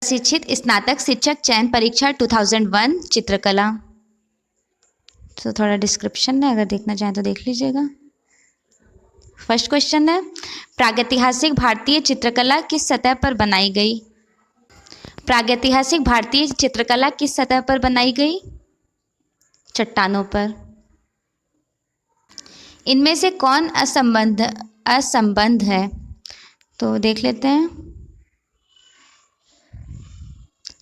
प्रशिक्षित स्नातक शिक्षक चयन परीक्षा 2001 चित्रकला। तो थोड़ा डिस्क्रिप्शन है, अगर देखना चाहें तो देख लीजिएगा। फर्स्ट क्वेश्चन है, प्रागैतिहासिक भारतीय चित्रकला किस सतह पर बनाई गई? प्रागैतिहासिक भारतीय चित्रकला किस सतह पर बनाई गई? चट्टानों पर। इनमें से कौन असंबद्ध है? तो देख लेते हैं।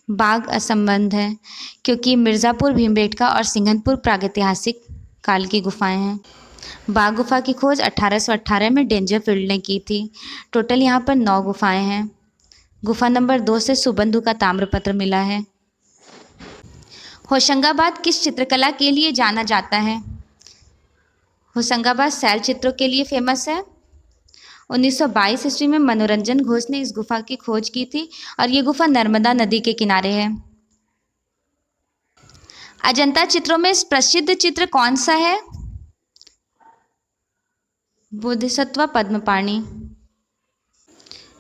बाघ असंबद्ध है, क्योंकि मिर्ज़ापुर, भीमबेटका और सिंघनपुर प्रागैतिहासिक काल की गुफाएं हैं। बाघ गुफा की खोज 1818 में डेंजरफील्ड ने की थी। टोटल यहाँ पर 9 गुफाएं हैं। गुफा नंबर 2 से सुबंधु का ताम्रपत्र मिला है। होशंगाबाद किस चित्रकला के लिए जाना जाता है? होशंगाबाद शैल चित्रों के लिए फेमस है। 1922 ईस्वी में मनोरंजन घोष ने इस गुफा की खोज की थी और ये गुफा नर्मदा नदी के किनारे है। अजंता चित्रों में प्रसिद्ध चित्र कौन सा है? बोधिसत्व पद्मपाणि।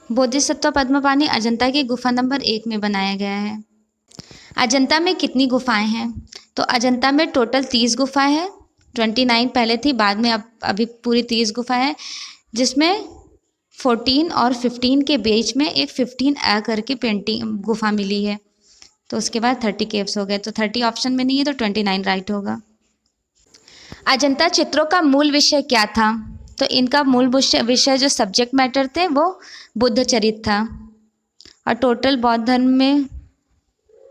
बोधिसत्व पद्मपाणि अजंता की गुफा नंबर 1 में बनाया गया है। अजंता में कितनी गुफाएं हैं? तो अजंता में टोटल 30 गुफाएं हैं। 29 पहले थी, बाद में अब अभी पूरी 30 गुफाएं हैं, जिसमें 14 और 15 के बीच में एक 15A करके पेंटिंग गुफा मिली है। तो उसके बाद 30 केव्स हो गए। तो 30 ऑप्शन में नहीं है, तो 29 राइट होगा। अजंता चित्रों का मूल विषय क्या था? तो इनका मूल विषय जो सब्जेक्ट मैटर थे वो बुद्ध चरित्र था। और टोटल बौद्ध धर्म में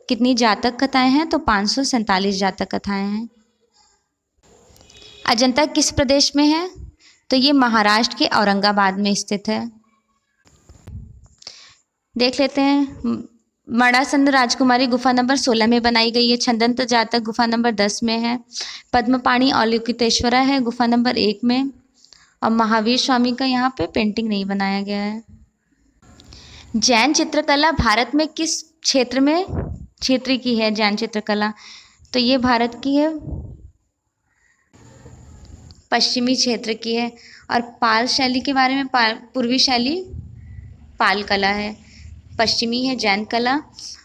कितनी जातक कथाएं हैं? तो 547 जातक कथाएं हैं। अजंता किस प्रदेश में है? तो ये महाराष्ट्र के औरंगाबाद में स्थित है। देख लेते हैं। मणासंद राजकुमारी गुफा नंबर 16 में बनाई गई है। छंदंत जातक गुफा नंबर 10 में है। पद्मपाणि अवलोकितेश्वरा है गुफा नंबर 1 में। और महावीर स्वामी का यहाँ पे पेंटिंग नहीं बनाया गया है। जैन चित्रकला भारत में किस क्षेत्र की है? जैन चित्रकला तो ये भारत की है, पश्चिमी क्षेत्र की है। और पाल शैली के बारे में, पूर्वी शैली पाल कला है, पश्चिमी है जैन कला।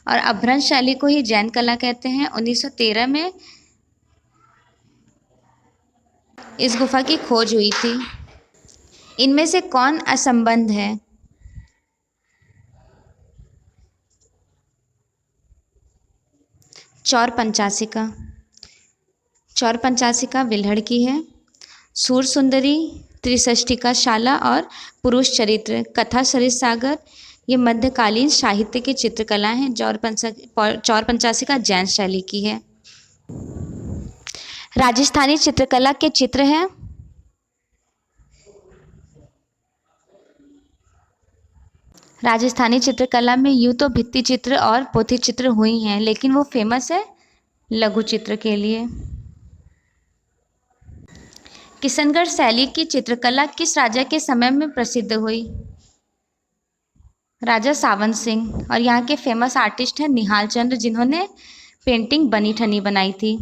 और अभ्रंश शैली को ही जैन कला कहते हैं। 1913 में इस गुफा की खोज हुई थी। इनमें से कौन असंबद्ध है? चौर पंचासिका। चौर पंचासिका विल्हड़ की है। सूर सुंदरी, त्रिषष्टिका शाला और पुरुष चरित्र, कथा सरित सागर, ये मध्यकालीन साहित्य की चित्रकला हैं। चौर पंचासिका जैन शैली की है। राजस्थानी चित्रकला के चित्र हैं। राजस्थानी चित्रकला में यूँ तो भित्ति चित्र और पोथी चित्र हुई हैं, लेकिन वो फेमस है लघु चित्र के लिए। किशनगढ़ शैली की चित्रकला किस राजा के समय में प्रसिद्ध हुई? राजा सावन सिंह। और यहाँ के फेमस आर्टिस्ट हैं निहाल चंद्र, जिन्होंने पेंटिंग बनी ठनी बनाई थी।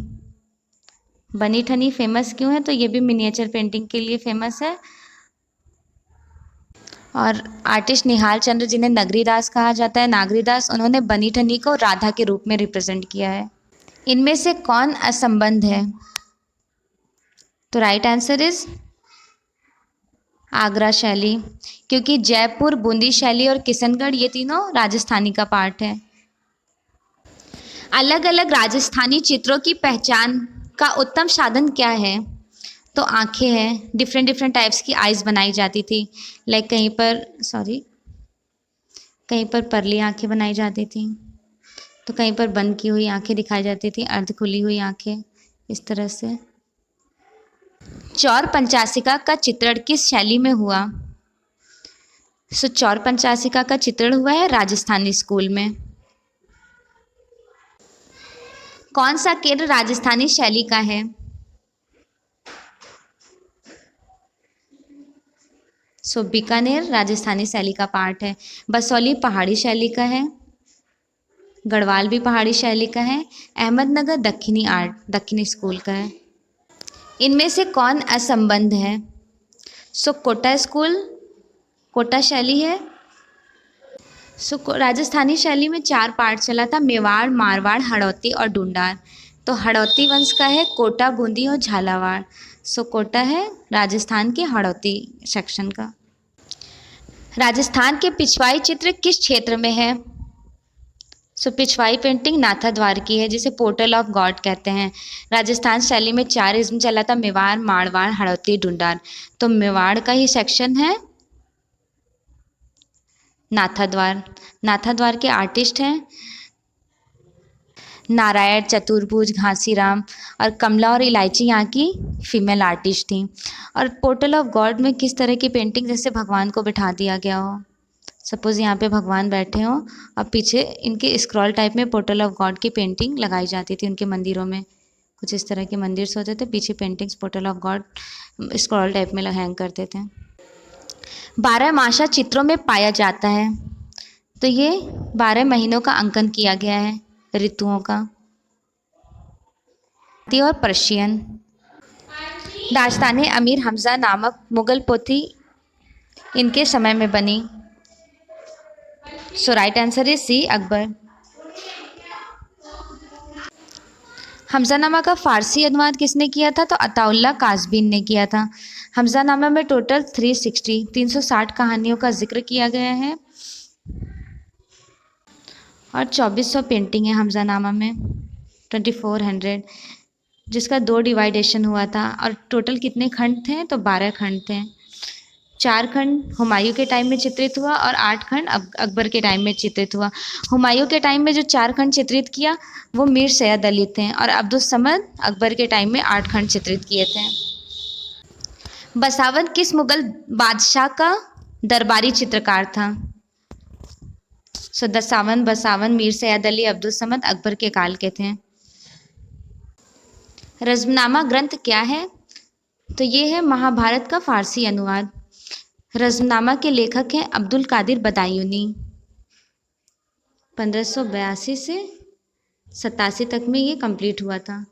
बनी ठनी फेमस क्यों है? तो ये भी मिनिएचर पेंटिंग के लिए फेमस है। और आर्टिस्ट निहाल चंद्र, जिन्हें नगरीदास कहा जाता है, नागरीदास, उन्होंने बनी ठनी को राधा के रूप में रिप्रेजेंट किया है। इनमें से कौन असंबद्ध है? तो राइट आंसर इज आगरा शैली, क्योंकि जयपुर, बूंदी शैली और किशनगढ़ ये तीनों राजस्थानी का पार्ट है। अलग अलग राजस्थानी चित्रों की पहचान का उत्तम साधन क्या है? तो आंखें हैं। डिफरेंट डिफरेंट टाइप्स की आइज़ बनाई जाती थी। लाइक कहीं पर परली आंखें बनाई जाती थी, तो कहीं पर बंद की हुई आंखें दिखाई जाती थी, अर्ध खुली हुई आंखें, इस तरह से। चौर पंचासिका का चित्रण किस शैली में हुआ? चौर पंचासिका का चित्रण हुआ है राजस्थानी स्कूल में। कौन सा केरल राजस्थानी शैली का है? बीकानेर राजस्थानी शैली का पार्ट है। बसौली पहाड़ी शैली का है। गढ़वाल भी पहाड़ी शैली का है। अहमदनगर दक्षिणी स्कूल का है। इनमें से कौन असंबद्ध है? कोटा स्कूल कोटा शैली है। राजस्थानी शैली में 4 पार्ट चला था, मेवाड़, मारवाड़, हड़ौती और ढूंढार। तो हड़ौती वंश का है कोटा, बूंदी और झालावाड़। कोटा है राजस्थान के हड़ौती सेक्शन का। राजस्थान के पिछवाई चित्र किस क्षेत्र में है? पिछवाई पेंटिंग नाथद्वार की है, जिसे पोर्टल ऑफ गॉड कहते हैं। राजस्थान शैली में 4 इज्म चला था, मेवाड़, मारवाड़, हड़ौती, ढूंढार। तो मेवाड़ का ही सेक्शन है नाथद्वार। नाथद्वार के आर्टिस्ट हैं नारायण, चतुर्भुज, घासीराम और कमला और इलायची यहाँ की फीमेल आर्टिस्ट थी। और पोर्टल ऑफ गॉड में किस तरह की पेंटिंग, जैसे भगवान को बिठा दिया गया हो, सपोज यहाँ पे भगवान बैठे हों और पीछे इनके स्क्रॉल टाइप में पोर्टल ऑफ गॉड की पेंटिंग लगाई जाती थी उनके मंदिरों में। कुछ इस तरह के मंदिर से होते थे, पीछे paintings portal of God scroll type में हैंग करते थे। 12 मासा चित्रों में पाया जाता है। तो ये 12 महीनों का अंकन किया गया है, ऋतुओं का। और पर्शियन। दास्तान अमीर हमजा नामक मुगल पोथी इनके समय में बनी। Right answer is C, Akbar. Hamzanama का फारसी अनुवाद किसने किया था? तो अताउल्ला काज़बीन ने किया था। हमजानामा में टोटल 360 कहानियों का जिक्र किया गया है और 2400 पेंटिंग है हमजानामा में, 2400, जिसका 2 डिवाइडेशन हुआ था। और टोटल कितने खंड थे? तो 12 खंड थे। 4 खंड हुमायूं के टाइम में चित्रित हुआ और 8 खंड अकबर के टाइम में चित्रित हुआ। हुमायूं के टाइम में जो 4 खंड चित्रित किया वो मीर सैयद अली थे, और अब्दुल समद अकबर के टाइम में 8 खंड चित्रित किए थे। बसावन किस मुगल बादशाह का दरबारी चित्रकार था? दसावन, बसावन, मीर सैयद अली, अब्दुल समद अकबर के काल के थे। रज़्मनामा ग्रंथ क्या है? तो ये है महाभारत का फारसी अनुवाद। रज़्मनामा के लेखक हैं अब्दुल कादिर बदायूनी। 1582 से 87 तक में ये कंप्लीट हुआ था।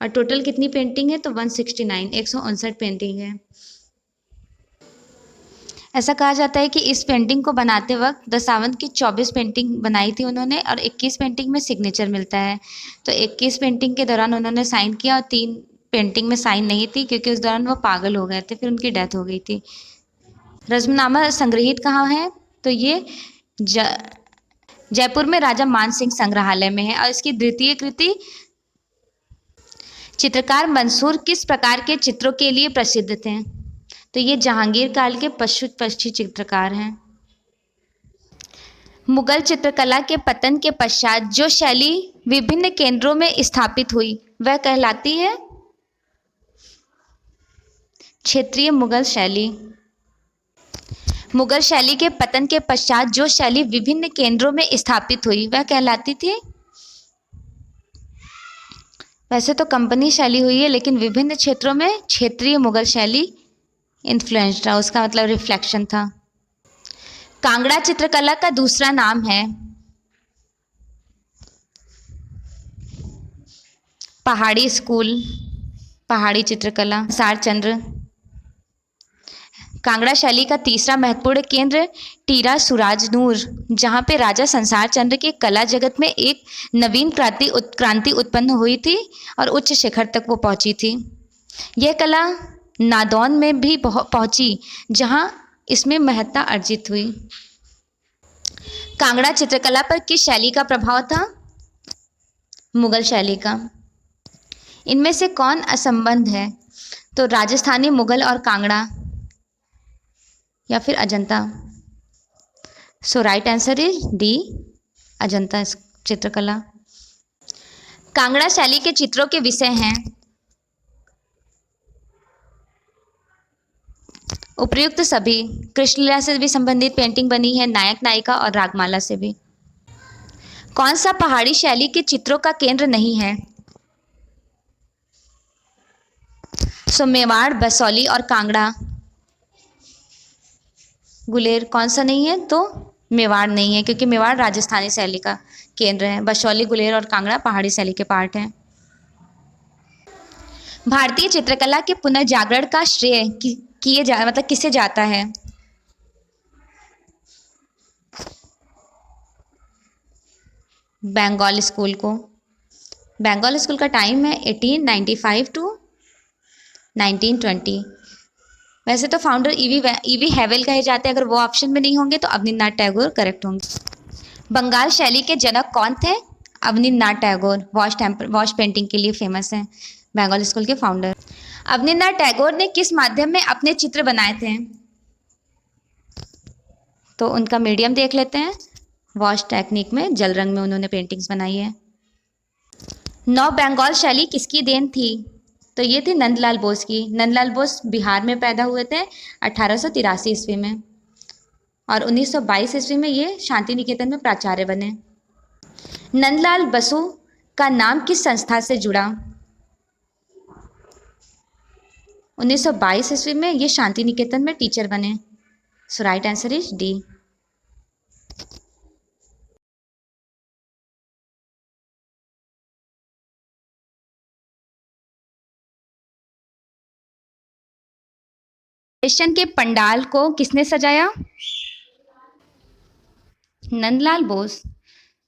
और टोटल कितनी पेंटिंग है? तो 169, 159 पेंटिंग है। ऐसा कहा जाता है कि इस पेंटिंग को बनाते वक्त दसावंत की 24 पेंटिंग बनाई थी उन्होंने, और 21 पेंटिंग में सिग्नेचर मिलता है। तो 21 पेंटिंग के दौरान उन्होंने साइन किया और 3 पेंटिंग में साइन नहीं थी, क्योंकि उस दौरान वो पागल हो गए थे, फिर उनकी डेथ हो गई थी। रज़्मनामा संग्रहित कहाँ है? तो ये जयपुर में राजा मान सिंह संग्रहालय में है। और इसकी द्वितीय कृति चित्रकार मंसूर किस प्रकार के चित्रों के लिए प्रसिद्ध थे? तो ये जहांगीर काल के पक्षी चित्रकार हैं। मुगल चित्रकला के पतन के पश्चात जो शैली विभिन्न केंद्रों में स्थापित हुई वह कहलाती है क्षेत्रीय मुगल शैली। मुगल शैली के पतन के पश्चात जो शैली विभिन्न केंद्रों में स्थापित हुई वह कहलाती थी, वैसे तो कंपनी शैली हुई है, लेकिन विभिन्न क्षेत्रों में क्षेत्रीय मुगल शैली इन्फ्लुएंस था, उसका मतलब रिफ्लेक्शन था। कांगड़ा चित्रकला का दूसरा नाम है पहाड़ी स्कूल, पहाड़ी चित्रकला, सारचंद्र। कांगड़ा शैली का तीसरा महत्वपूर्ण केंद्र टीरा सुराजनूर, जहाँ पे राजा संसार चंद्र के कला जगत में एक नवीन क्रांति उत्पन्न हुई थी और उच्च शिखर तक वो पहुंची थी। यह कला नादौन में भी पहुंची, जहाँ इसमें महत्ता अर्जित हुई। कांगड़ा चित्रकला पर किस शैली का प्रभाव था? मुगल शैली का। इनमें से कौन असंबद्ध है? तो राजस्थानी, मुगल और कांगड़ा, या फिर Ajanta. Right answer is D, Ajanta चित्रकला। कांगड़ा शैली के चित्रों के विषय हैं उपर्युक्त सभी। कृष्णलीला से भी संबंधित पेंटिंग बनी है, नायक नायिका और रागमाला से भी। कौन सा पहाड़ी शैली के चित्रों का केंद्र नहीं है? मेवाड़, बसौली और कांगड़ा। गुलेर कौन सा नहीं है? तो मेवाड़ नहीं है, क्योंकि मेवाड़ राजस्थानी शैली का केंद्र है। बसौली, गुलेर और कांगड़ा पहाड़ी शैली के पार्ट हैं। भारतीय चित्रकला के पुनर्जागरण का श्रेय किसे जाता है? बंगाल स्कूल को। बंगाल स्कूल का टाइम है 1895 टू 1920। वैसे तो फाउंडर ईवी हैवेल कहे जाते हैं, अगर वो ऑप्शन में नहीं होंगे तो अवनींद्रनाथ टैगोर करेक्ट होंगे। बंगाल शैली के जनक कौन थे? अवनींद्रनाथ टैगोर वॉश पेंटिंग के लिए फेमस हैं, बंगाल स्कूल के फाउंडर। अवनींद्रनाथ टैगोर ने किस माध्यम में अपने चित्र बनाए थे? तो उनका मीडियम देख लेते हैं। वॉश टेक्निक में जल रंग में उन्होंने पेंटिंग्स बनाई है। नौ बंगाल शैली किसकी देन थी? तो ये थे नंदलाल बोस की। नंदलाल बोस बिहार में पैदा हुए थे 1883 ईस्वी में, और 1922 ईस्वी में ये शांति निकेतन में प्राचार्य बने। नंदलाल बसु का नाम किस संस्था से जुड़ा? 1922 ईस्वी में ये शांति निकेतन में टीचर बने। So right answer is D. Station के पंडाल को किसने सजाया? नंदलाल बोस।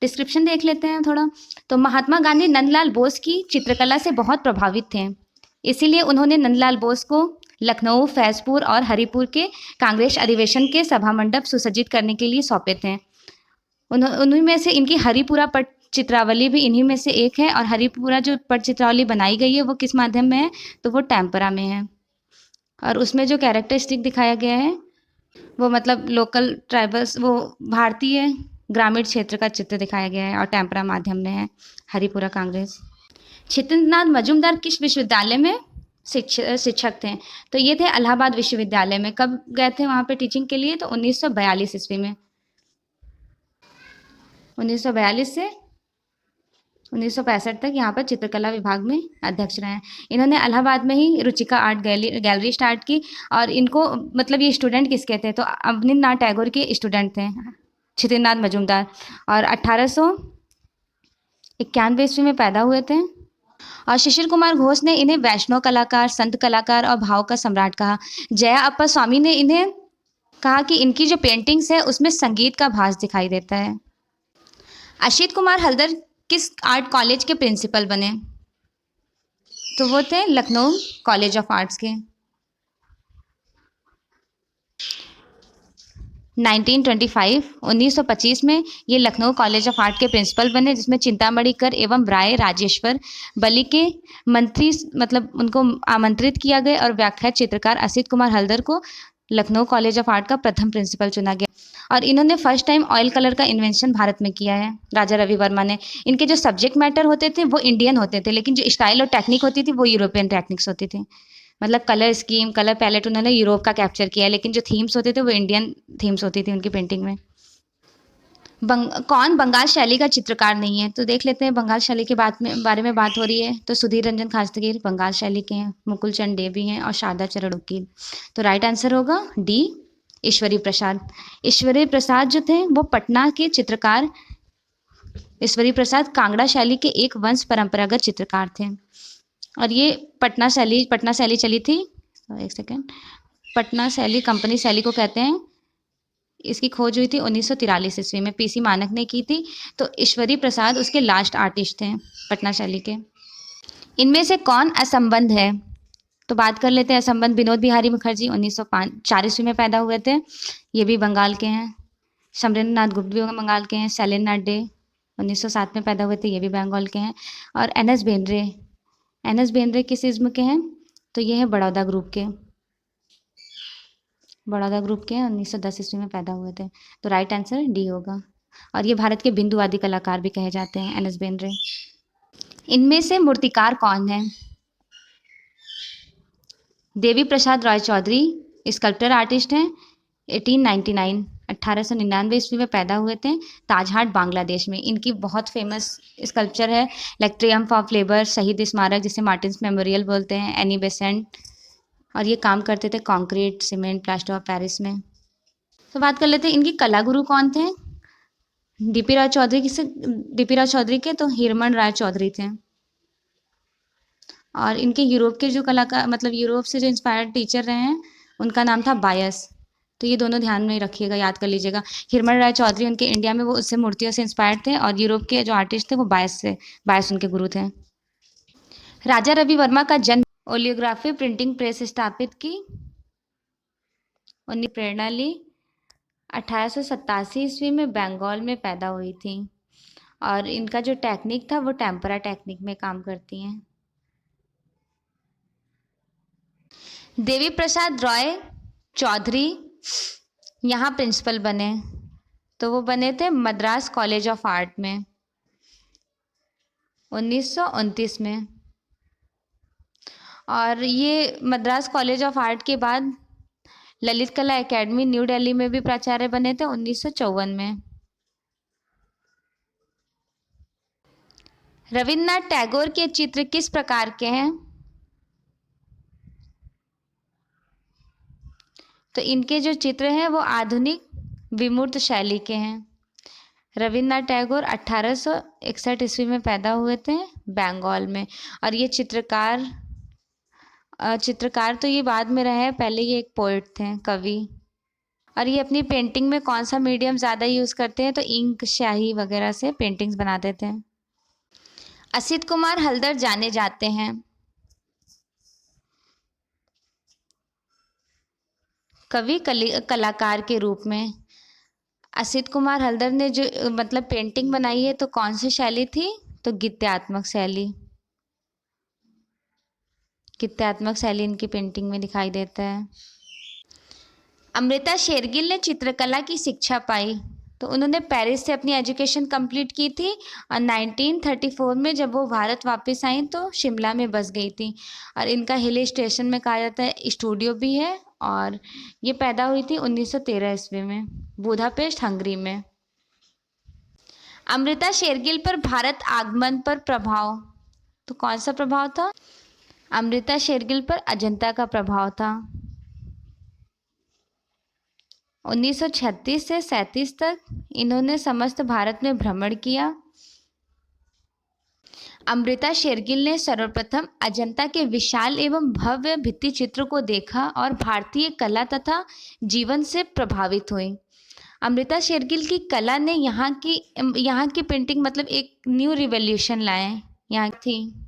डिस्क्रिप्शन देख लेते हैं थोड़ा। तो महात्मा गांधी नंदलाल बोस की चित्रकला से बहुत प्रभावित थे, इसीलिए उन्होंने नंदलाल बोस को लखनऊ, फैजपुर और हरिपुर के कांग्रेस अधिवेशन के सभा मंडप सुसज्जित करने के लिए सौंपे थे। उन्हीं में से इनकी हरिपुरा पट चित्रावली भी इन्हीं में से एक है, और हरिपुरा जो पट चित्रावली बनाई गई है वो किस माध्यम में है? तो वो टेम्परा में है। और उसमें जो कैरेक्टरिस्टिक दिखाया गया है वो मतलब लोकल ट्राइबल्स, वो भारतीय ग्रामीण क्षेत्र का चित्र दिखाया गया है, और टेम्परा माध्यम में है हरिपुरा कांग्रेस। छितेंद्रनाथ मजूमदार किस विश्वविद्यालय में शिक्षक थे? तो ये थे इलाहाबाद विश्वविद्यालय में। कब गए थे वहाँ पे टीचिंग के लिए? तो 1942 ईस्वी में। 1942 से 1965 तक यहाँ पर चित्रकला विभाग में अध्यक्ष रहे हैं। इन्होंने इलाहाबाद में ही रुचिका आर्ट गैलरी स्टार्ट की, और इनको मतलब ये स्टूडेंट किसके थे? तो अवनींद्रनाथ टैगोर के स्टूडेंट थे छितेंद्रनाथ मजूमदार, और 1891 ईस्वी में पैदा हुए थे। और शिशिर कुमार घोष ने इन्हें वैष्णव कलाकार, संत कलाकार और भाव का सम्राट कहा। जया अप्पा स्वामी ने इन्हें कहा कि इनकी जो पेंटिंग्स है उसमें संगीत का भास दिखाई देता है। अशित कुमार हल्दर किस आर्ट कॉलेज के प्रिंसिपल बने? तो वो थे लखनऊ कॉलेज ऑफ आर्ट्स के। 1925 में ये लखनऊ कॉलेज ऑफ आर्ट के प्रिंसिपल बने, जिसमें चिंतामणि कर एवं राय राजेश्वर बली के मंत्री मतलब उनको आमंत्रित किया गया, और व्याख्यात चित्रकार असित कुमार हल्दर को लखनऊ कॉलेज ऑफ आर्ट का प्रथम प्रिंसिपल चुना गया। और इन्होंने फर्स्ट टाइम ऑयल कलर का इन्वेंशन भारत में किया है, राजा रवि वर्मा ने। इनके जो सब्जेक्ट मैटर होते थे वो इंडियन होते थे, लेकिन जो स्टाइल और टेक्निक होती थी वो यूरोपियन टेक्निक्स होती थी। मतलब कलर स्कीम, कलर पैलेट उन्होंने यूरोप का कैप्चर किया है, लेकिन जो थीम्स होते थे वो इंडियन थीम्स होती थी उनकी पेंटिंग में। कौन बंगाल शैली का चित्रकार नहीं है? तो देख लेते हैं। बंगाल शैली के बारे में बात हो रही है, तो सुधीर रंजन खासगीर बंगाल शैली के हैं, मुकुल चंद डे भी हैं, और शारदा चरण उकील। तो राइट आंसर होगा डी, ईश्वरी प्रसाद। ईश्वरी प्रसाद जो थे वो पटना के चित्रकार, ईश्वरी प्रसाद कांगड़ा शैली के एक वंश परंपरागत चित्रकार थे, और ये पटना शैली चली थी। एक सेकेंड, पटना शैली कंपनी शैली को कहते हैं। इसकी खोज हुई थी 1943 ईस्वी में, पीसी मानक ने की थी। तो ईश्वरी प्रसाद उसके लास्ट आर्टिस्ट थे पटना शैली के। इनमें से कौन असंबद्ध है? तो बात कर लेते हैं असंबद्ध। विनोद बिहारी मुखर्जी 1904 ईस्वी में पैदा हुए थे, ये भी बंगाल के हैं। समरेंद्र नाथ गुप्त भी बंगाल के हैं। शैलेंद्र नाथ डे 1907 में पैदा हुए थे, ये भी बंगाल के हैं। और एन एस बेंद्रे किस इज्म के हैं? तो ये है बड़ौदा ग्रुप के। 1910 ईस्वी में पैदा हुए थे। तो राइट आंसर डी होगा। और ये भारत के बिंदुवादी कलाकार भी कहे जाते हैं, एन एस बेंद्रे। इनमें से मूर्तिकार कौन है? देवी प्रसाद रॉय चौधरी स्कल्पटर आर्टिस्ट हैं। 1899 ईस्वी में पैदा हुए थे, ताजहाट बांग्लादेश में। इनकी बहुत फेमस स्कल्पचर है लाइक ट्रियम्फ ऑफ लेबर, शहीद स्मारक जिसे मार्टिन्स मेमोरियल बोलते हैं, एनी बेसेंट। और ये काम करते थे concrete, cement, plaster of Paris में। तो बात कर लेते हैं इनकी कला गुरु कौन थे? डीपी राय चौधरी के तो हीरमन राय चौधरी थे। और इनके यूरोप के जो कलाकार मतलब यूरोप से जो इंस्पायर्ड टीचर रहे हैं उनका नाम था बायस। तो ये दोनों ध्यान में रखिएगा, याद कर लीजिएगा। हिरमन राय चौधरी उनके इंडिया में वो उससे मूर्तियों से इंस्पायर्ड थे, और यूरोप के जो आर्टिस्ट थे वो बायस उनके गुरु थे। राजा रवि वर्मा का जन्म ओलियोग्राफी प्रिंटिंग प्रेस स्थापित की, उन्हें प्रेरणा ली। 1887 ईस्वी में बंगाल में पैदा हुई थी, और इनका जो टेक्निक था वो टेम्परा टेक्निक में काम करती हैं। देवी प्रसाद रॉय चौधरी यहाँ प्रिंसिपल बने, तो वो बने थे मद्रास कॉलेज ऑफ आर्ट में 1929 में। और ये मद्रास कॉलेज ऑफ आर्ट के बाद ललित कला एकेडमी न्यू दिल्ली में भी प्राचार्य बने थे 1954 में। रविन्द्रनाथ टैगोर के चित्र किस प्रकार के हैं? तो इनके जो चित्र हैं वो आधुनिक विमूर्त शैली के हैं। रविन्द्रनाथ टैगोर 1861 ईस्वी में पैदा हुए थे बंगाल में, और ये चित्रकार तो ये बाद में रहे, पहले ये एक पोएट थे, कवि। और ये अपनी पेंटिंग में कौन सा मीडियम ज़्यादा यूज़ करते हैं? तो इंक, स्याही वगैरह से पेंटिंग्स बना देते हैं। असित कुमार हल्दर जाने जाते हैं कवि कलाकार के रूप में। असित कुमार हल्दर ने जो मतलब पेंटिंग बनाई है तो कौन सी शैली थी? तो गीत्यात्मक शैली। गीत्यात्मक शैली इनकी पेंटिंग में दिखाई देता है। अमृता शेरगिल ने चित्रकला की शिक्षा पाई, तो उन्होंने पेरिस से अपनी एजुकेशन कंप्लीट की थी, और 1934 में जब वो भारत वापस आई तो शिमला में बस गई थी। और इनका हिल स्टेशन में कहा जाता है स्टूडियो भी है, और ये पैदा हुई थी 1913 ईस्वी में बुदापेस्ट, हंगरी में। अमृता शेरगिल पर भारत आगमन पर प्रभाव, तो कौन सा प्रभाव था? अमृता शेरगिल पर अजंता का प्रभाव था। 1936 से 37 तक इन्होंने समस्त भारत में भ्रमण किया। अमृता शेरगिल ने सर्वप्रथम अजंता के विशाल एवं भव्य भित्ति चित्र को देखा और भारतीय कला तथा जीवन से प्रभावित हुई। अमृता शेरगिल की कला ने यहाँ की पेंटिंग मतलब एक न्यू रिवॉल्यूशन लाए यहाँ थी।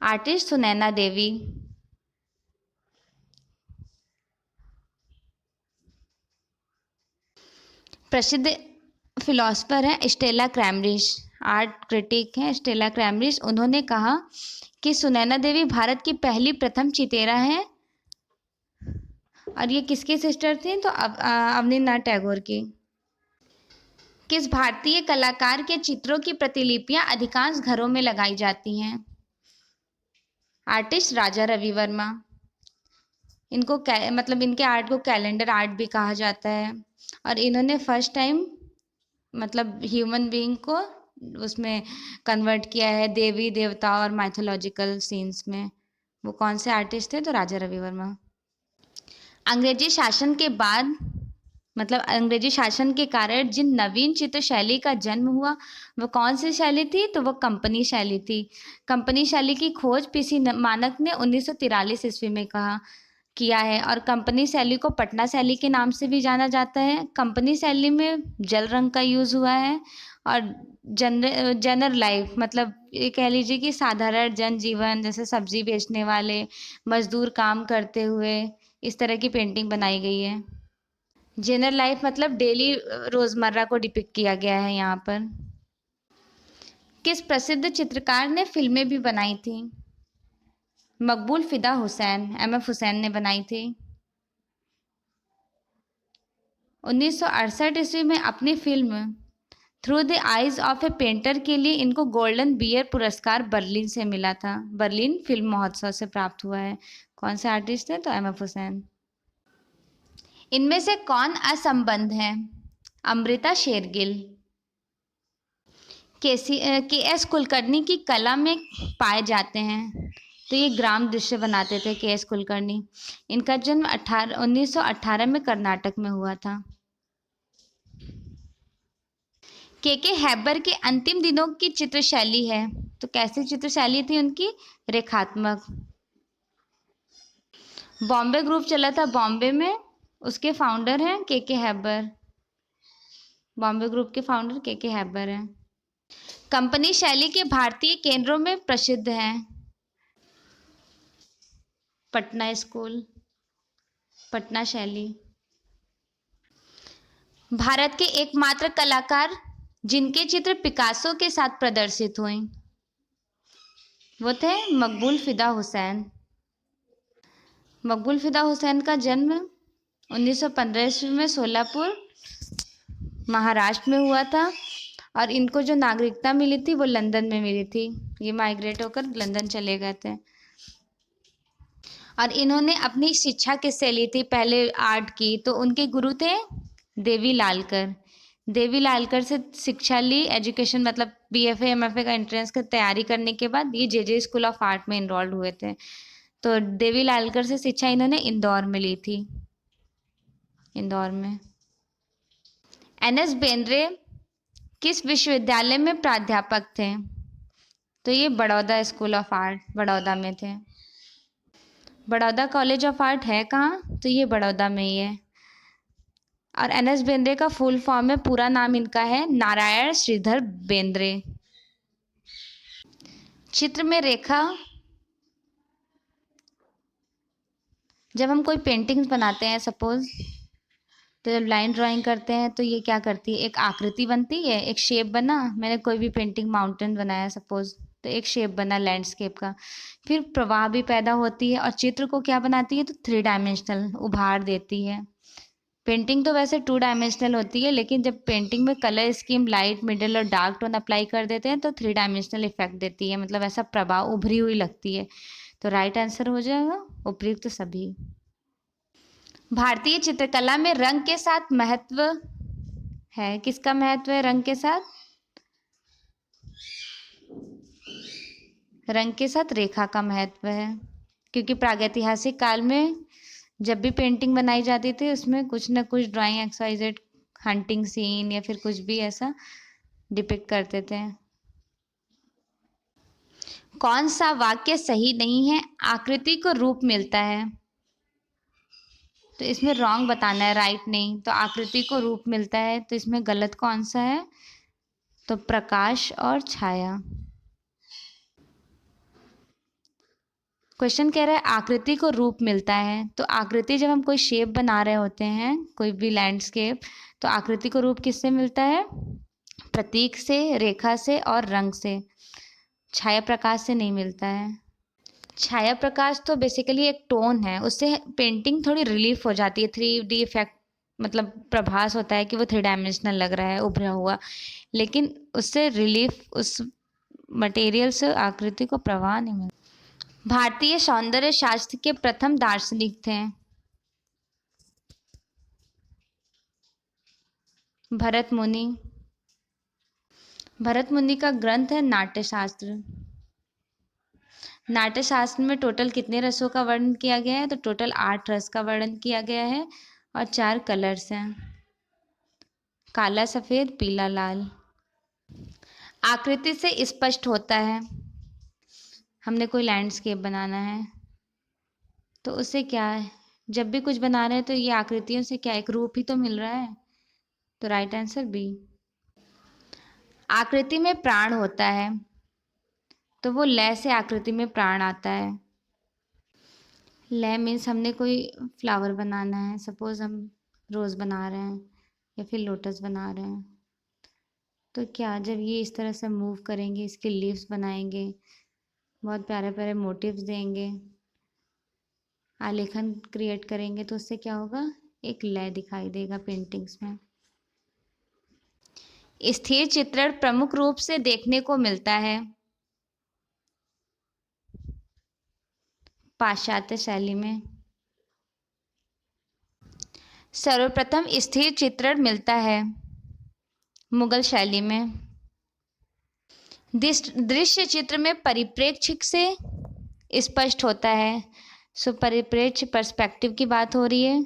आर्टिस्ट सुनैना देवी। प्रसिद्ध फिलोसफर है स्टेला क्रैमरिश, आर्ट क्रिटिक है स्टेला क्रैमरिश। उन्होंने कहा कि सुनैना देवी भारत की पहली प्रथम चितेरा है, और ये किसकी सिस्टर थी? तो अवनींद्रनाथ टैगोर की। किस भारतीय कलाकार के चित्रों की प्रतिलिपियां अधिकांश घरों में लगाई जाती हैं? आर्टिस्ट राजा रवि वर्मा। इनको मतलब इनके आर्ट को कैलेंडर आर्ट भी कहा जाता है, और इन्होंने फर्स्ट टाइम मतलब ह्यूमन बीइंग को उसमें कन्वर्ट किया है, देवी देवता और माइथोलॉजिकल सीन्स में। वो कौन से आर्टिस्ट थे? तो राजा रवि वर्मा। अंग्रेजी शासन के बाद मतलब अंग्रेजी शासन के कारण जिन नवीन चित्र शैली का जन्म हुआ वो कौन सी शैली थी? तो वो कंपनी शैली थी। कंपनी शैली की खोज पीसी मानक ने 1943 ईस्वी में किया है, और कंपनी शैली को पटना शैली के नाम से भी जाना जाता है। कंपनी शैली में जल रंग का यूज़ हुआ है, और जनरल लाइफ मतलब ये कह लीजिए कि साधारण जनजीवन, जैसे सब्जी बेचने वाले मजदूर काम करते हुए, इस तरह की पेंटिंग बनाई गई है। जनरल लाइफ मतलब डेली रोज़मर्रा को डिपिक्ट किया गया है यहाँ पर। किस प्रसिद्ध चित्रकार ने फिल्में भी बनाई थी? मकबूल फिदा हुसैन, एम.एफ. हुसैन ने बनाई थी। 1968 ईस्वी में अपनी film through the eyes of A painter के लिए इनको गोल्डन बियर पुरस्कार बर्लिन से मिला था। बर्लिन फिल्म महोत्सव से प्राप्त हुआ है। कौन से आर्टिस्ट थे? तो एम.एफ. हुसैन। इनमें से कौन असंबद्ध है? अमृता शेरगिल। के.एस. कुलकर्णी की कला में पाए जाते हैं, तो ये ग्राम दृश्य बनाते थे के.एस. कुलकर्णी। इनका जन्म 1918 में कर्नाटक में हुआ था। के हैबर के अंतिम दिनों की चित्र शैली है, तो कैसी चित्र शैली थी उनकी? रेखात्मक। बॉम्बे ग्रुप चला था बॉम्बे में, उसके फाउंडर हैं के हैबर। बॉम्बे ग्रुप के फाउंडर के हैबर हैं। कंपनी शैली के भारतीय केंद्रों में प्रसिद्ध हैं। पटना स्कूल, पटना शैली। भारत के एकमात्र कलाकार जिनके चित्र पिकासो के साथ प्रदर्शित हुए, वो थे मकबूल फिदा हुसैन। मकबूल फिदा हुसैन का जन्म 1915 ईस्वी में सोलापुर, महाराष्ट्र में हुआ था। और इनको जो नागरिकता मिली थी वो लंदन में मिली थी। ये माइग्रेट होकर लंदन चले गए थे। और इन्होंने अपनी शिक्षा किससे ली थी? पहले आर्ट की, तो उनके गुरु थे देवी लालकर। देवी लालकर से शिक्षा ली, एजुकेशन मतलब बीएफए एमएफए का एंट्रेंस की तैयारी करने के बाद ये जे स्कूल ऑफ आर्ट में इनरोल्ड हुए थे। तो देवी लालकर से शिक्षा इन्होंने इंदौर में ली थी, इंदौर में। एनएस बेंद्रे किस विश्वविद्यालय में प्राध्यापक थे? तो ये Baroda school of art, Baroda में थे। बड़ौदा कॉलेज ऑफ आर्ट है कहाँ? तो ये बड़ौदा में ही है। और एनएस बेंद्रे का फुल फॉर्म है, पूरा नाम इनका है नारायण श्रीधर बेंद्रे। चित्र में रेखा, जब हम कोई पेंटिंग्स बनाते हैं सपोज, तो जब लाइन ड्राइंग करते हैं तो ये क्या करती है? एक आकृति बनती है, एक शेप बना। मैंने कोई भी पेंटिंग माउंटेन बनाया सपोज, तो एक शेप बना लैंडस्केप का। फिर प्रवाह भी पैदा होती है और चित्र को क्या बनाती है? तो 3 डायमेंशनल उभार देती है। पेंटिंग तो वैसे 2 डायमेंशनल होती है, लेकिन जब पेंटिंग में कलर स्कीम लाइट मिडिल और डार्क टोन अप्लाई कर देते हैं तो 3 डायमेंशनल इफेक्ट देती है, मतलब ऐसा प्रभाव उभरी हुई लगती है। तो राइट आंसर हो जाएगा उपयुक्त सभी। भारतीय चित्रकला में रंग के साथ महत्व है, किसका महत्व है रंग के साथ? रंग के साथ रेखा का महत्व है, क्योंकि प्रागैतिहासिक काल में जब भी पेंटिंग बनाई जाती थी उसमें कुछ ना कुछ ड्राइंग एक्सवाइजेड हंटिंग सीन या फिर कुछ भी ऐसा डिपिक्ट करते थे। कौन सा वाक्य सही नहीं है? आकृति को रूप मिलता है, तो इसमें रॉन्ग बताना है, राइट नहीं। तो आकृति को रूप मिलता है, तो इसमें गलत कौन सा है? तो प्रकाश और छाया। क्वेश्चन कह रहा है आकृति को रूप मिलता है, तो आकृति जब हम कोई शेप बना रहे होते हैं, कोई भी लैंडस्केप, तो आकृति को रूप किससे मिलता है? प्रतीक से, रेखा से और रंग से। छाया प्रकाश से नहीं मिलता है। छाया प्रकाश तो बेसिकली एक टोन है, उससे पेंटिंग थोड़ी रिलीफ हो जाती है। 3D इफेक्ट मतलब प्रभास होता है कि वो 3 डायमेंशनल लग रहा है, उभरा हुआ, लेकिन उससे रिलीफ, उस मटेरियल से आकृति को प्रवाह नहीं मिलता। भारतीय सौंदर्य शास्त्र के प्रथम दार्शनिक थे भरत मुनि। भरत मुनि का ग्रंथ है नाट्यशास्त्र। नाट्यशास्त्र में टोटल कितने रसों का वर्णन किया गया है? तो टोटल 8 रस का वर्णन किया गया है और 4 कलर्स हैं, काला, सफेद, पीला, लाल। आकृति से स्पष्ट होता है, हमने कोई लैंडस्केप बनाना है तो उससे क्या है, जब भी कुछ बना रहे हैं तो ये आकृतियों से क्या एक रूप ही तो मिल रहा है। तो राइट आंसर बी। आकृति में प्राण होता है, तो वो लय से आकृति में प्राण आता है। लय मीन्स हमने कोई फ्लावर बनाना है, सपोज हम रोज़ बना रहे हैं या फिर लोटस बना रहे हैं, तो क्या जब ये इस तरह से मूव करेंगे, इसके लीव्स बनाएंगे, बहुत प्यारे प्यारे मोटिव्स देंगे, आलेखन क्रिएट करेंगे, तो उससे क्या होगा? एक लय दिखाई देगा पेंटिंग्स में। स्थिर चित्रण प्रमुख रूप से देखने को मिलता है पाश्चात्य शैली में। सर्वप्रथम स्थिर चित्रण मिलता है मुगल शैली में। दृश्य चित्र में परिप्रेक्ष्य से स्पष्ट होता है। सो परिप्रेक्ष्य पर्सपेक्टिव की बात हो रही है।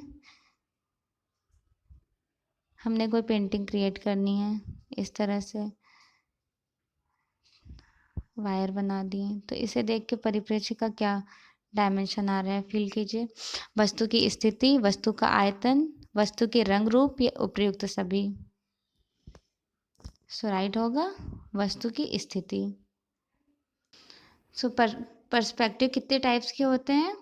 हमने कोई पेंटिंग क्रिएट करनी है, इस तरह से वायर बना दिए, तो इसे देख के परिप्रेक्ष्य का क्या डायमेंशन आ रहा है, फिल कीजिए। वस्तु की स्थिति, वस्तु का आयतन, वस्तु के रंग रूप, ये उपर्युक्त सभी। सो राइट होगा वस्तु की स्थिति। सो पर्सपेक्टिव कितने टाइप्स के होते हैं?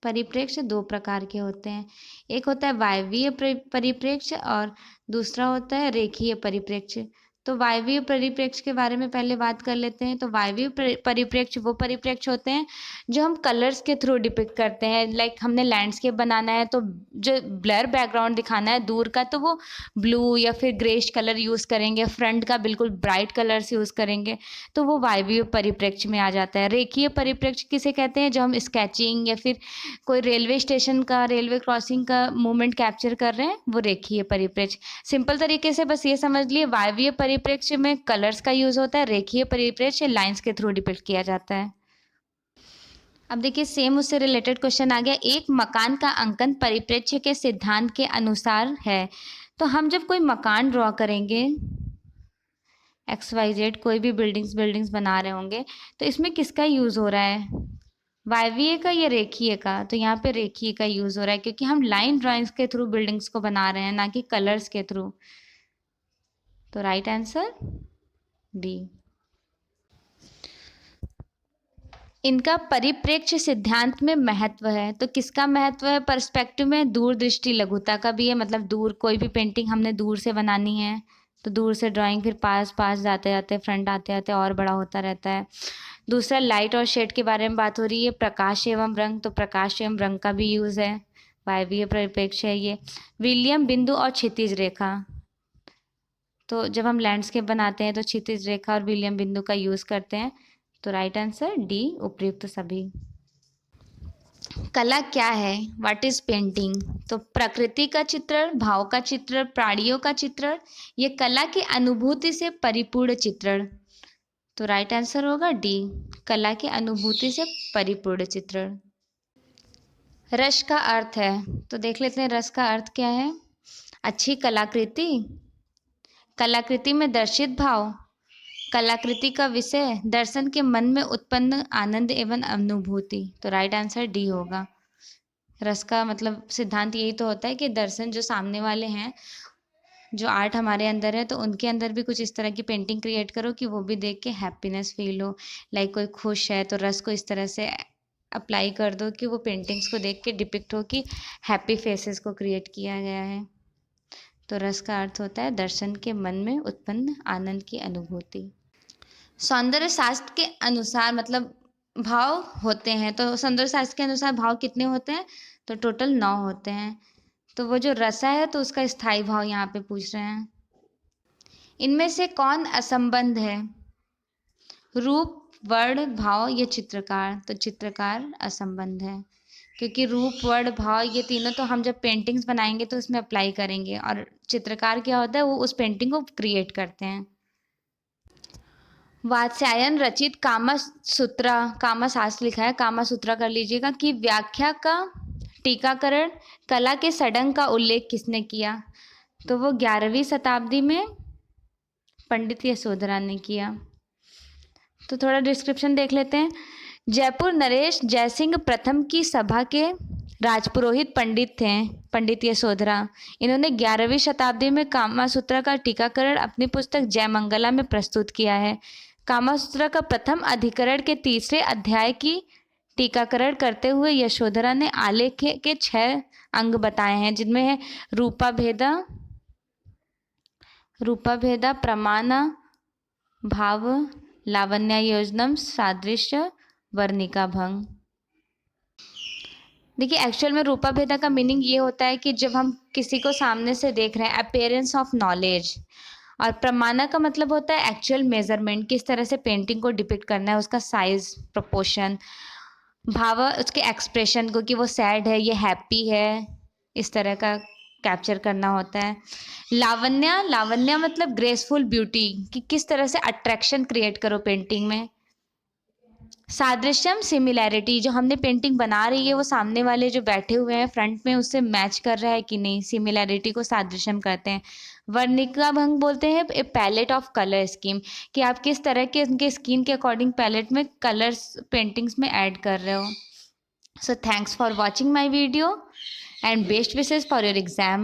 परिप्रेक्ष्य दो प्रकार के होते हैं। एक होता है वायवीय परिप्रेक्ष्य और दूसरा होता है रेखीय परिप्रेक्ष्य। तो वायवीय परिप्रेक्ष्य के बारे में पहले बात कर लेते हैं। तो वायवीय परिप्रेक्ष्य वो परिप्रेक्ष्य होते हैं जो हम कलर्स के थ्रू डिपिक्ट करते हैं। लाइक हमने लैंडस्केप बनाना है तो जो ब्लर बैकग्राउंड दिखाना है दूर का, तो वो ब्लू या फिर ग्रेश कलर यूज़ करेंगे, फ्रंट का बिल्कुल ब्राइट कलर्स यूज़ करेंगे, तो वो वायवीय परिप्रेक्ष्य में आ जाता है। रेखीय परिप्रेक्ष्य किसे कहते हैं? जो हम स्केचिंग या फिर कोई रेलवे स्टेशन का, रेलवे क्रॉसिंग का मोमेंट कैप्चर कर रहे हैं, वो रेखीय परिप्रेक्ष्य। सिंपल तरीके से बस ये समझ लिए, वायवीय परिप्रेक्ष्य में कलर्स का यूज होता है, रेखीय परिप्रेक्ष्य लाइंस के थ्रू डिपिक्ट किया जाता है। अब देखिए सेम उससे रिलेटेड क्वेश्चन आ गया, एक मकान का अंकन परिप्रेक्ष्य के सिद्धांत के अनुसार है। तो हम जब कोई मकान ड्रॉ करेंगे, XYZ कोई भी बिल्डिंग्स बना रहे होंगे, तो इसमें किसका यूज हो रहा है? वायवीय का या रेखीय का? तो यहाँ पे रेखीय का यूज हो रहा है क्योंकि हम लाइन ड्राइंग्स के थ्रू बिल्डिंग्स को बना रहे हैं, ना कि कलर्स के थ्रू। तो राइट आंसर डी। इनका परिप्रेक्ष्य सिद्धांत में महत्व है, तो किसका महत्व है? पर्सपेक्टिव में दूरदृष्टि लघुता का भी है, मतलब दूर कोई भी पेंटिंग हमने दूर से बनानी है तो दूर से ड्राइंग, फिर पास पास जाते जाते फ्रंट आते आते और बड़ा होता रहता है। दूसरा लाइट और शेड के बारे में बात हो रही है, प्रकाश एवं रंग, तो प्रकाश एवं रंग का भी यूज है, वायवीय परिप्रेक्ष्य है ये। विलियम बिंदु और क्षितिज रेखा, तो जब हम लैंडस्केप बनाते हैं तो क्षितिज रेखा और विलियम बिंदु का यूज करते हैं। तो राइट आंसर डी, उपर्युक्त सभी। कला क्या है? What is painting? तो प्रकृति का चित्रण, भाव का चित्रण, प्राणियों का चित्रण, ये कला की अनुभूति से परिपूर्ण चित्रण। तो राइट आंसर होगा डी, कला की अनुभूति से परिपूर्ण चित्रण। रस का अर्थ है, तो देख लेते हैं रस का अर्थ क्या है। अच्छी कलाकृति, कलाकृति में दर्शित भाव, कलाकृति का विषय, दर्शन के मन में उत्पन्न आनंद एवं अनुभूति। तो राइट आंसर डी होगा। रस का मतलब सिद्धांत यही तो होता है कि दर्शन जो सामने वाले हैं, जो आर्ट हमारे अंदर है, तो उनके अंदर भी कुछ इस तरह की पेंटिंग क्रिएट करो कि वो भी देख के हैप्पीनेस फील हो। लाइक कोई खुश है तो रस को इस तरह से अप्लाई कर दो कि वो पेंटिंग्स को देख के डिपिक्ट हो कि हैप्पी फेसेस को क्रिएट किया गया है। तो रस का अर्थ होता है दर्शन के मन में उत्पन्न आनंद की अनुभूति। सौंदर्य शास्त्र के अनुसार मतलब भाव होते हैं, तो सौंदर्य शास्त्र के अनुसार भाव कितने होते हैं? तो टोटल 9 होते हैं। तो वो जो रसा है तो उसका स्थायी भाव यहाँ पे पूछ रहे हैं। इनमें से कौन असंबद्ध है? रूप, वर्ण, भाव या चित्रकार? तो चित्रकार असंबद्ध है, क्योंकि रूप, वर्ण, भाव ये तीनों तो हम जब पेंटिंग्स बनाएंगे तो उसमें अप्लाई करेंगे, और चित्रकार क्या होता है, वो उस पेंटिंग को क्रिएट करते हैं। वात्स्यायन रचित कामसूत्रा, कामशास्त्र लिखा है, कामसूत्रा कर लीजिएगा, कि व्याख्या का टीकाकरण कला के सडंग का उल्लेख किसने किया? तो वो 11वीं शताब्दी में पंडित यशोधरा ने किया। तो थोड़ा डिस्क्रिप्शन देख लेते हैं। जयपुर नरेश जयसिंह प्रथम की सभा के राजपुरोहित पंडित थे पंडित यशोधरा। इन्होंने 11वीं शताब्दी में कामसूत्रा का टीकाकरण अपनी पुस्तक जयमंगला में प्रस्तुत किया है। कामसूत्रा का प्रथम अधिकरण के 3रे अध्याय की टीकाकरण करते हुए यशोधरा ने आलेख के 6 अंग बताए हैं, जिनमें है रूपाभेदा, प्रमाण, भाव, लावण्यायोजनम, सादृश्य, वर्णिका भंग। देखिए एक्चुअल में रूपाभेदा का मीनिंग ये होता है कि जब हम किसी को सामने से देख रहे हैं, अपेयरेंस ऑफ नॉलेज। और प्रमाणा का मतलब होता है एक्चुअल मेजरमेंट, किस तरह से पेंटिंग को डिपिक्ट करना है, उसका साइज, प्रोपोर्शन। भाव, उसके एक्सप्रेशन को, कि वो सैड है, ये हैप्पी है, इस तरह का कैप्चर करना होता है। लावण्य मतलब ग्रेसफुल ब्यूटी, कि किस तरह से अट्रैक्शन क्रिएट करो पेंटिंग में। सादृश्यम, सिमिलैरिटी, जो हमने पेंटिंग बना रही है वो सामने वाले जो बैठे हुए हैं फ्रंट में उससे मैच कर रहा है कि नहीं, सिमिलैरिटी को सादृश्यम कहते हैं। वर्णिका भंग बोलते हैं ए पैलेट ऑफ कलर स्कीम, कि आप किस तरह के उनके स्किन के अकॉर्डिंग पैलेट में कलर्स पेंटिंग्स में ऐड कर रहे हो. So thanks for watching my video and best wishes for your exam.